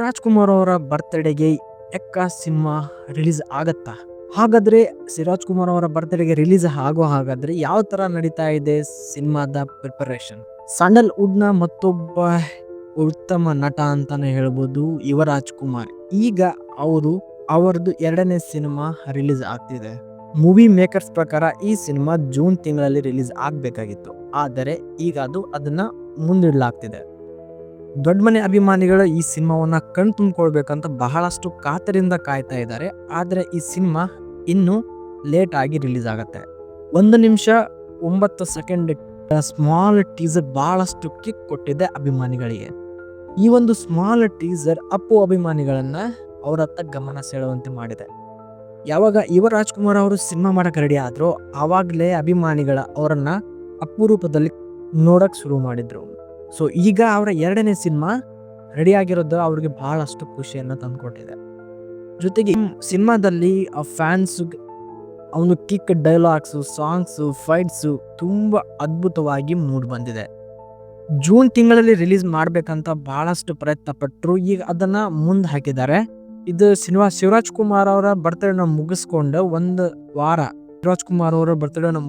ರಾಜ್ಕುಮಾರ್ ಅವರ ಬರ್ತ್ಡೇಗೆ ಎಕ್ಕ cinema release ಆಗತ್ತಾ? ಹಾಗಾದ್ರೆ ಸಿರಾಜ್ ಕುಮಾರ್ ಅವರ ಬರ್ತ್ಡೇಗೆ ರಿಲೀಸ್ ಹಾಗಾದ್ರೆ ಯಾವ ತರ ನಡೀತಾ ಇದೆ ಸಿನಿಮಾದ ಪ್ರಿಪರೇಷನ್? ಸ್ಯಾಂಡಲ್ವುಡ್ ನ ಮತ್ತೊಬ್ಬ ಉತ್ತಮ ನಟ ಅಂತಾನೆ ಹೇಳ್ಬೋದು ಯುವರಾಜ್ ಕುಮಾರ್. ಈಗ ಅವರದ್ದು 2ನೇ ಸಿನಿಮಾ ರಿಲೀಸ್ ಆಗ್ತಿದೆ. ಮೂವಿ ಮೇಕರ್ಸ್ ಪ್ರಕಾರ ಈ ಸಿನಿಮಾ ಜೂನ್ ತಿಂಗಳಲ್ಲಿ ರಿಲೀಸ್ ಆಗ್ಬೇಕಾಗಿತ್ತು, ಆದರೆ ಈಗ ಅದನ್ನ ಮುಂದಿಡಲಾಗ್ತಿದೆ. ದೊಡ್ಡ ಮನೆ ಅಭಿಮಾನಿಗಳು ಈ ಸಿನಿಮಾವನ್ನ ಕಣ್ ತುಂಬಿಕೊಳ್ಬೇಕಂತ ಬಹಳಷ್ಟು ಕಾತರಿಂದ ಕಾಯ್ತಾ ಇದ್ದಾರೆ. ಆದರೆ ಈ ಸಿನಿಮಾ ಇನ್ನು ಲೇಟ್ ಆಗಿ ರಿಲೀಸ್ ಆಗತ್ತೆ. 1 ನಿಮಿಷ 9 ಸೆಕೆಂಡ್ ಸ್ಮಾಲ್ ಟೀಸರ್ ಬಹಳಷ್ಟು ಕಿಕ್ ಕೊಟ್ಟಿದೆ ಅಭಿಮಾನಿಗಳಿಗೆ. ಈ ಒಂದು ಸ್ಮಾಲ್ ಟೀಸರ್ ಅಪ್ಪು ಅಭಿಮಾನಿಗಳನ್ನ ಅವರತ್ತ ಗಮನ ಸೆಳೆಯುವಂತೆ ಮಾಡಿದೆ. ಯಾವಾಗ ಯುವರಾಜ್ ಕುಮಾರ್ ಅವರು ಸಿನಿಮಾ ಮಾಡಕ್ಕೆ ರೆಡಿ ಆದ್ರೋ ಆವಾಗಲೇ ಅಭಿಮಾನಿಗಳ ಅವರನ್ನ ಅಪರೂಪದಲ್ಲಿ ನೋಡಕ್ ಶುರು ಮಾಡಿದ್ರು. ಸೊ ಈಗ ಅವರ 2ನೇ ಸಿನಿಮಾ ರೆಡಿ ಆಗಿರೋದು ಅವ್ರಿಗೆ ಬಹಳಷ್ಟು ಖುಷಿಯನ್ನು ತಂದುಕೊಟ್ಟಿದೆ. ಜೊತೆಗೆ ಸಿನಿಮಾದಲ್ಲಿ ಆ ಫ್ಯಾನ್ಸ್ ಅವನು ಕಿಕ್ ಡೈಲಾಗ್ಸು, ಸಾಂಗ್ಸು, ಫೈಟ್ಸು ತುಂಬಾ ಅದ್ಭುತವಾಗಿ ಮೂಡ್ ಬಂದಿದೆ. ಜೂನ್ ತಿಂಗಳಲ್ಲಿ ರಿಲೀಸ್ ಮಾಡ್ಬೇಕಂತ ಬಹಳಷ್ಟು ಪ್ರಯತ್ನ ಪಟ್ಟರು. ಈಗ ಅದನ್ನ ಮುಂದೆ ಹಾಕಿದ್ದಾರೆ. ಇದು ಸಿನಿಮಾ ಶಿವರಾಜ್ ಕುಮಾರ್ ಅವರ ಬರ್ತ್ಡೇನ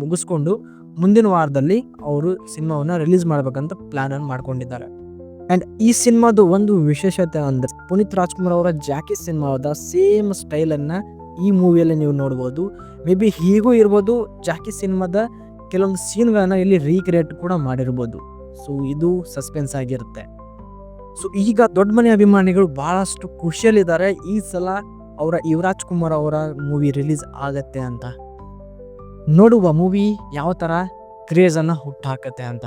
ಮುಗಿಸ್ಕೊಂಡು ಮುಂದಿನ ವಾರದಲ್ಲಿ ಅವರು ಸಿನಿಮಾವನ್ನ ರಿಲೀಸ್ ಮಾಡ್ಬೇಕಂತ ಪ್ಲಾನ್ ಅನ್ನು ಮಾಡ್ಕೊಂಡಿದ್ದಾರೆ. ಅಂಡ್ ಈ ಸಿನಿಮಾದ ಒಂದು ವಿಶೇಷತೆ ಅಂದ್ರೆ ಪುನೀತ್ ರಾಜ್ಕುಮಾರ್ ಅವರ ಜಾಕಿ ಸಿನಿಮಾದ ಸೇಮ್ ಸ್ಟೈಲ್ ಅನ್ನ ಈ ಮೂವಿಯಲ್ಲಿ ನೀವು ನೋಡ್ಬೋದು. ಮೇ ಬಿ ಹೀಗೂ ಇರ್ಬೋದು, ಜಾಕಿ ಸಿನಿಮಾದ ಕೆಲವೊಂದು ಸೀನ್ಗಳನ್ನ ಇಲ್ಲಿ ರೀಕ್ರಿಯೇಟ್ ಕೂಡ ಮಾಡಿರ್ಬೋದು. ಸೊ ಇದು ಸಸ್ಪೆನ್ಸ್ ಆಗಿರುತ್ತೆ. ಸೊ ಈಗ ದೊಡ್ಡ ಮನೆ ಅಭಿಮಾನಿಗಳು ಬಹಳಷ್ಟು ಖುಷಿಯಲ್ಲಿದ್ದಾರೆ ಈ ಸಲ ಅವರ ಯುವರಾಜ್ ಕುಮಾರ್ ಅವರ ಮೂವಿ ರಿಲೀಸ್ ಆಗತ್ತೆ ಅಂತ. ನೋಡುವ ಮೂವಿ ಯಾವ ತರ ಕ್ರೇಜ್ ಅನ್ನ ಹುಟ್ಟಾಕತ್ತೆ ಅಂತ.